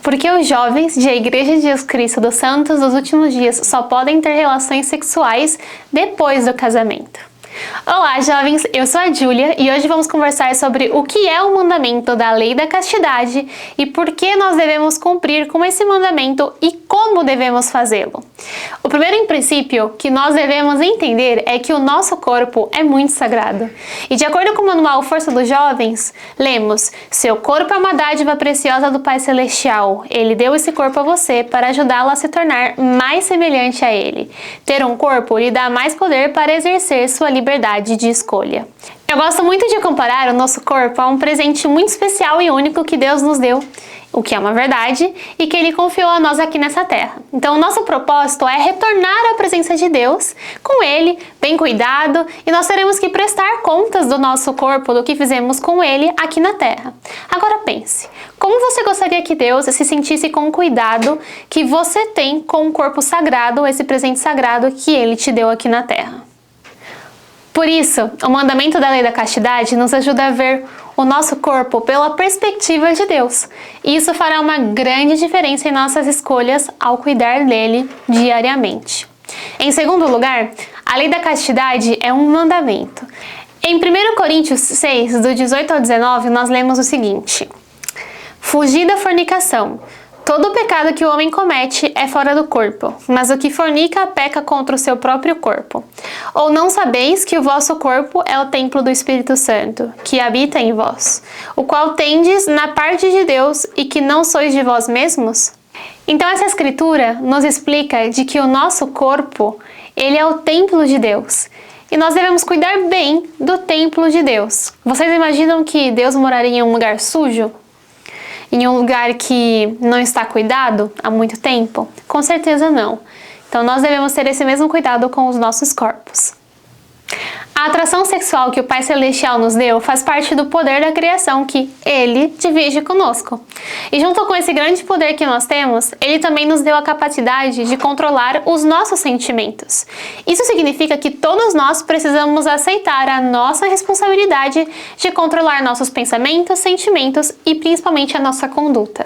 Porque os jovens de A Igreja de Jesus Cristo dos Santos dos Últimos Dias só podem ter relações sexuais depois do casamento. Olá, jovens! Eu sou a Júlia e hoje vamos conversar sobre o que é o mandamento da lei da castidade e por que nós devemos cumprir com esse mandamento e como devemos fazê-lo. O primeiro princípio que nós devemos entender é que o nosso corpo é muito sagrado. E de acordo com o manual Força dos Jovens, lemos: seu corpo é uma dádiva preciosa do Pai Celestial. Ele deu esse corpo a você para ajudá-lo a se tornar mais semelhante a Ele. Ter um corpo lhe dá mais poder para exercer sua liberdade de escolha. Eu gosto muito de comparar o nosso corpo a um presente muito especial e único que Deus nos deu, o que é uma verdade, e que Ele confiou a nós aqui nessa terra. Então, o nosso propósito é retornar à presença de Deus, com Ele, bem cuidado, e nós teremos que prestar contas do nosso corpo, do que fizemos com Ele aqui na terra. Agora pense, como você gostaria que Deus se sentisse com o cuidado que você tem com o corpo sagrado, esse presente sagrado que Ele te deu aqui na terra? Por isso, o mandamento da lei da castidade nos ajuda a ver o nosso corpo pela perspectiva de Deus. E isso fará uma grande diferença em nossas escolhas ao cuidar dele diariamente. Em segundo lugar, a lei da castidade é um mandamento. Em 1 Coríntios 6, do 18 ao 19, nós lemos o seguinte: fugir da fornicação. Todo pecado que o homem comete é fora do corpo, mas o que fornica peca contra o seu próprio corpo. Ou não sabeis que o vosso corpo é o templo do Espírito Santo, que habita em vós, o qual tendes na parte de Deus e que não sois de vós mesmos? Então essa escritura nos explica de que o nosso corpo, ele é o templo de Deus. E nós devemos cuidar bem do templo de Deus. Vocês imaginam que Deus moraria em um lugar sujo? Em um lugar que não está cuidado há muito tempo? Com certeza não. Então nós devemos ter esse mesmo cuidado com os nossos corpos. A atração sexual que o Pai Celestial nos deu faz parte do poder da criação que Ele divide conosco. E junto com esse grande poder que nós temos, Ele também nos deu a capacidade de controlar os nossos sentimentos. Isso significa que todos nós precisamos aceitar a nossa responsabilidade de controlar nossos pensamentos, sentimentos e principalmente a nossa conduta.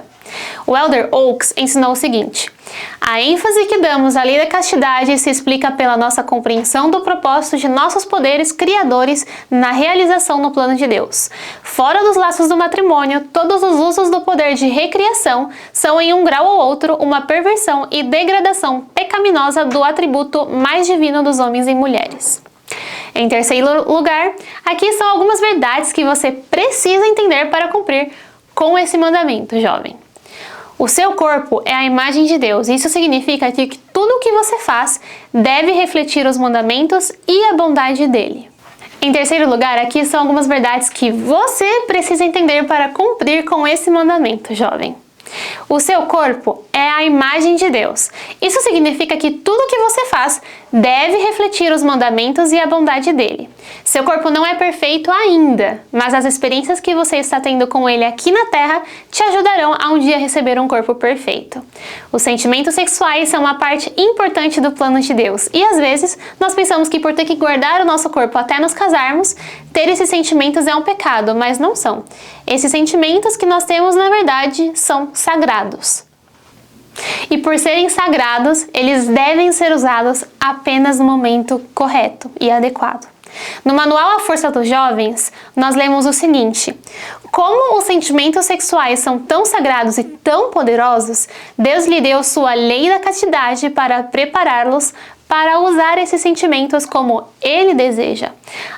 O Elder Oaks ensinou o seguinte: a ênfase que damos à lei da castidade se explica pela nossa compreensão do propósito de nossos poderes criadores na realização no plano de Deus. Fora dos laços do matrimônio, todos os usos do poder de recriação são em um grau ou outro uma perversão e degradação pecaminosa do atributo mais divino dos homens e mulheres. Em terceiro lugar, aqui estão algumas verdades que você precisa entender para cumprir com esse mandamento, jovem. O seu corpo é a imagem de Deus. Isso significa que tudo o que você faz deve refletir os mandamentos e a bondade dele. Em terceiro lugar, aqui são algumas verdades que você precisa entender para cumprir com esse mandamento, jovem. O seu corpo é a imagem de Deus. Isso significa que tudo o que você faz deve refletir os mandamentos e a bondade dele. Seu corpo não é perfeito ainda, mas as experiências que você está tendo com ele aqui na Terra te ajudarão a um dia receber um corpo perfeito. Os sentimentos sexuais são uma parte importante do plano de Deus e às vezes nós pensamos que por ter que guardar o nosso corpo até nos casarmos, ter esses sentimentos é um pecado, mas não são. Esses sentimentos que nós temos, na verdade, são sagrados. E por serem sagrados, eles devem ser usados apenas no momento correto e adequado. No manual A Força dos Jovens, nós lemos o seguinte: como os sentimentos sexuais são tão sagrados e tão poderosos, Deus lhe deu sua lei da castidade para prepará-los para usar esses sentimentos como Ele deseja.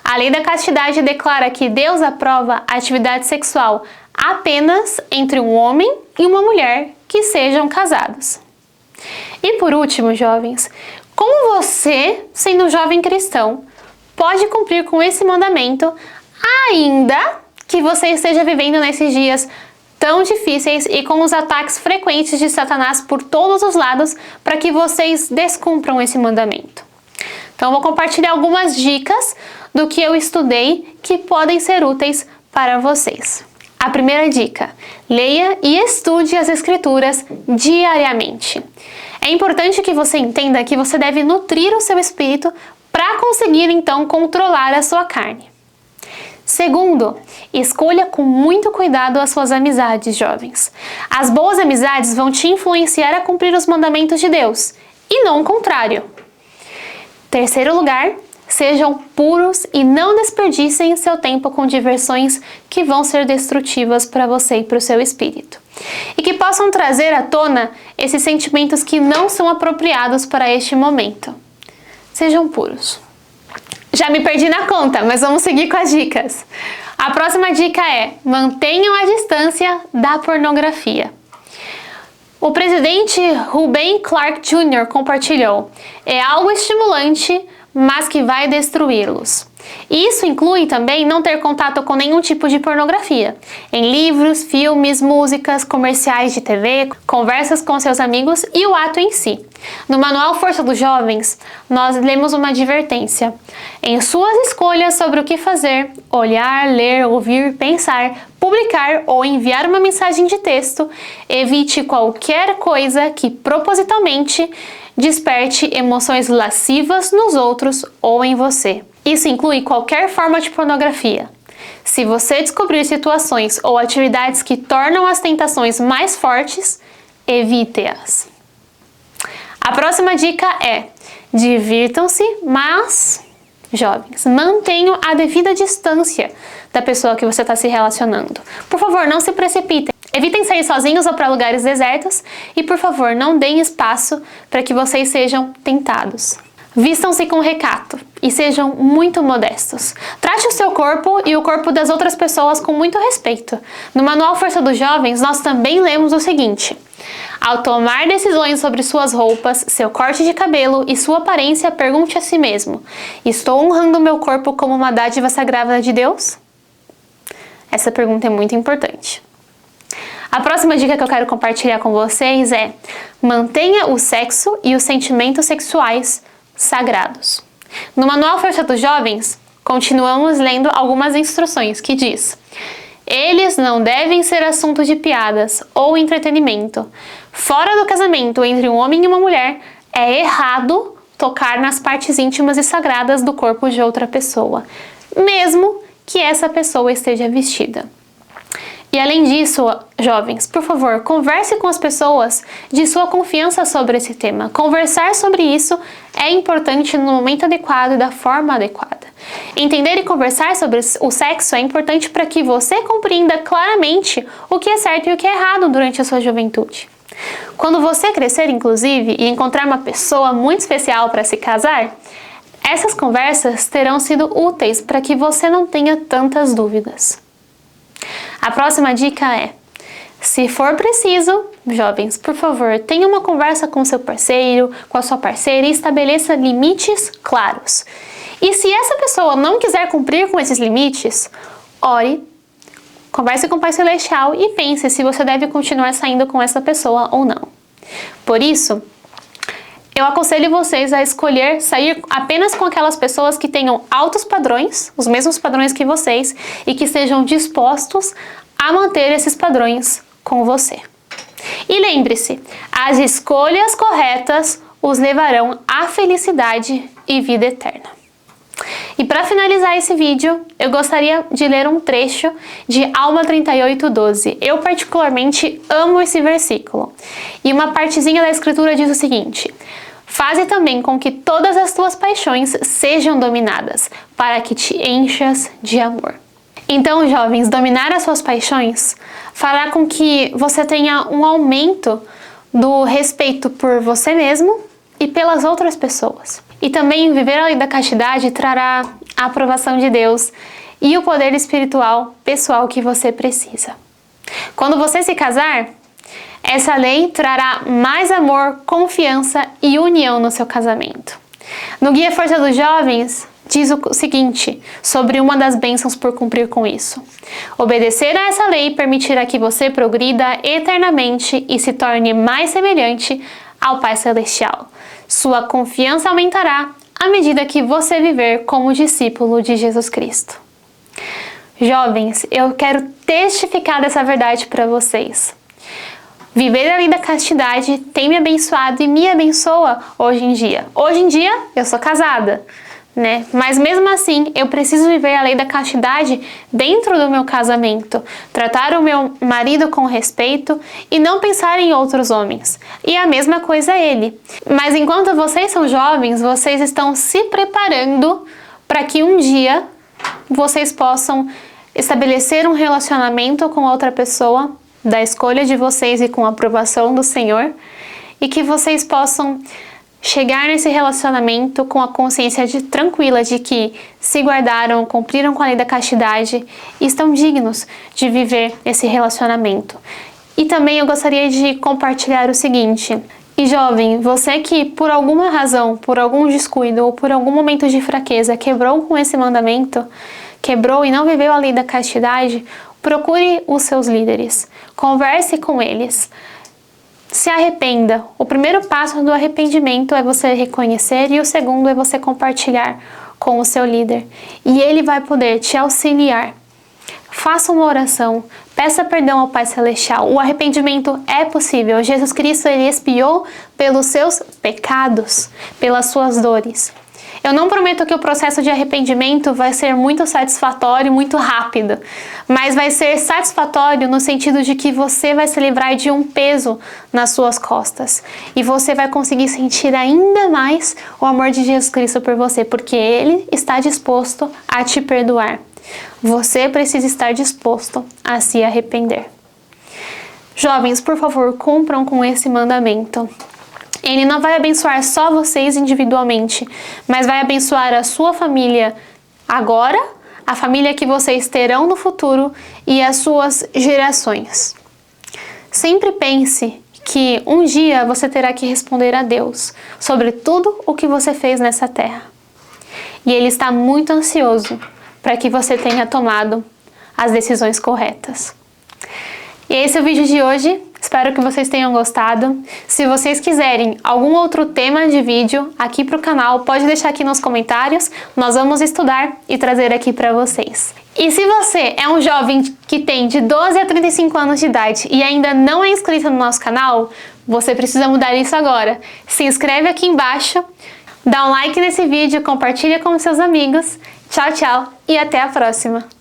A lei da castidade declara que Deus aprova a atividade sexual apenas entre um homem e uma mulher que sejam casados. E por último, jovens, como você, sendo um jovem cristão, pode cumprir com esse mandamento, ainda que você esteja vivendo nesses dias tão difíceis e com os ataques frequentes de Satanás por todos os lados para que vocês descumpram esse mandamento? Então, eu vou compartilhar algumas dicas do que eu estudei que podem ser úteis para vocês. A primeira dica: leia e estude as Escrituras diariamente. É importante que você entenda que você deve nutrir o seu espírito para conseguir, então, controlar a sua carne. Segundo, escolha com muito cuidado as suas amizades, jovens. As boas amizades vão te influenciar a cumprir os mandamentos de Deus, e não o contrário. Terceiro lugar, sejam puros e não desperdicem seu tempo com diversões que vão ser destrutivas para você e para o seu espírito. E que possam trazer à tona esses sentimentos que não são apropriados para este momento. Sejam puros. Já me perdi na conta, mas vamos seguir com as dicas. A próxima dica é: mantenham a distância da pornografia. O presidente Reuben Clark Jr. compartilhou: é algo estimulante, mas que vai destruí-los. E isso inclui também não ter contato com nenhum tipo de pornografia. Em livros, filmes, músicas, comerciais de TV, conversas com seus amigos e o ato em si. No Manual Força dos Jovens, nós lemos uma advertência. Em suas escolhas sobre o que fazer, olhar, ler, ouvir, pensar, publicar ou enviar uma mensagem de texto, evite qualquer coisa que propositalmente desperte emoções lascivas nos outros ou em você. Isso inclui qualquer forma de pornografia. Se você descobrir situações ou atividades que tornam as tentações mais fortes, evite-as. A próxima dica é: divirtam-se, mas, jovens, mantenham a devida distância da pessoa que você está se relacionando. Por favor, não se precipitem. Evitem sair sozinhos ou para lugares desertos e, por favor, não deem espaço para que vocês sejam tentados. Vistam-se com recato e sejam muito modestos. Trate o seu corpo e o corpo das outras pessoas com muito respeito. No Manual Força dos Jovens, nós também lemos o seguinte: ao tomar decisões sobre suas roupas, seu corte de cabelo e sua aparência, pergunte a si mesmo: estou honrando meu corpo como uma dádiva sagrada de Deus? Essa pergunta é muito importante. A próxima dica que eu quero compartilhar com vocês é: mantenha o sexo e os sentimentos sexuais sagrados. No Manual Força dos Jovens, continuamos lendo algumas instruções que diz: eles não devem ser assunto de piadas ou entretenimento. Fora do casamento entre um homem e uma mulher, é errado tocar nas partes íntimas e sagradas do corpo de outra pessoa, mesmo que essa pessoa esteja vestida. E além disso, jovens, por favor, converse com as pessoas de sua confiança sobre esse tema. Conversar sobre isso é importante no momento adequado e da forma adequada. Entender e conversar sobre o sexo é importante para que você compreenda claramente o que é certo e o que é errado durante a sua juventude. Quando você crescer, inclusive, e encontrar uma pessoa muito especial para se casar, essas conversas terão sido úteis para que você não tenha tantas dúvidas. A próxima dica é: se for preciso, jovens, por favor, tenha uma conversa com seu parceiro, com a sua parceira e estabeleça limites claros. E se essa pessoa não quiser cumprir com esses limites, ore, converse com o Pai Celestial e pense se você deve continuar saindo com essa pessoa ou não. Por isso, eu aconselho vocês a escolher sair apenas com aquelas pessoas que tenham altos padrões, os mesmos padrões que vocês, e que estejam dispostos a manter esses padrões com você. E lembre-se, as escolhas corretas os levarão à felicidade e vida eterna. E para finalizar esse vídeo, eu gostaria de ler um trecho de Alma 38:12. Eu particularmente amo esse versículo. E uma partezinha da escritura diz o seguinte: faze também com que todas as tuas paixões sejam dominadas, para que te enchas de amor. Então, jovens, dominar as suas paixões fará com que você tenha um aumento do respeito por você mesmo e pelas outras pessoas. E também viver a lei da castidade trará a aprovação de Deus e o poder espiritual pessoal que você precisa. Quando você se casar, essa lei trará mais amor, confiança e união no seu casamento. No Guia Força dos Jovens, diz o seguinte sobre uma das bênçãos por cumprir com isso: obedecer a essa lei permitirá que você progrida eternamente e se torne mais semelhante ao Pai Celestial. Sua confiança aumentará à medida que você viver como discípulo de Jesus Cristo. Jovens, eu quero testificar dessa verdade para vocês. Viver a lei da castidade tem me abençoado e me abençoa hoje em dia. Hoje em dia, eu sou casada, né? Mas mesmo assim, eu preciso viver a lei da castidade dentro do meu casamento, tratar o meu marido com respeito e não pensar em outros homens. E a mesma coisa ele. Mas enquanto vocês são jovens, vocês estão se preparando para que um dia vocês possam estabelecer um relacionamento com outra pessoa, da escolha de vocês e com a aprovação do Senhor, e que vocês possam chegar nesse relacionamento com a consciência tranquila de que se guardaram, cumpriram com a lei da castidade e estão dignos de viver esse relacionamento. E também eu gostaria de compartilhar o seguinte: e jovem, você que por alguma razão, por algum descuido ou por algum momento de fraqueza quebrou com esse mandamento, quebrou e não viveu a lei da castidade, procure os seus líderes, converse com eles. Se arrependa. O primeiro passo do arrependimento é você reconhecer e o segundo é você compartilhar com o seu líder. E ele vai poder te auxiliar. Faça uma oração, peça perdão ao Pai Celestial. O arrependimento é possível. Jesus Cristo, ele expiou pelos seus pecados, pelas suas dores. Eu não prometo que o processo de arrependimento vai ser muito satisfatório, muito rápido, mas vai ser satisfatório no sentido de que você vai se livrar de um peso nas suas costas e você vai conseguir sentir ainda mais o amor de Jesus Cristo por você, porque Ele está disposto a te perdoar. Você precisa estar disposto a se arrepender. Jovens, por favor, cumpram com esse mandamento. Ele não vai abençoar só vocês individualmente, mas vai abençoar a sua família agora, a família que vocês terão no futuro e as suas gerações. Sempre pense que um dia você terá que responder a Deus sobre tudo o que você fez nessa terra. E Ele está muito ansioso para que você tenha tomado as decisões corretas. E esse é o vídeo de hoje. Espero que vocês tenham gostado. Se vocês quiserem algum outro tema de vídeo aqui para o canal, pode deixar aqui nos comentários. Nós vamos estudar e trazer aqui para vocês. E se você é um jovem que tem de 12 a 35 anos de idade e ainda não é inscrito no nosso canal, você precisa mudar isso agora. Se inscreve aqui embaixo, dá um like nesse vídeo, compartilha com seus amigos. Tchau, tchau e até a próxima!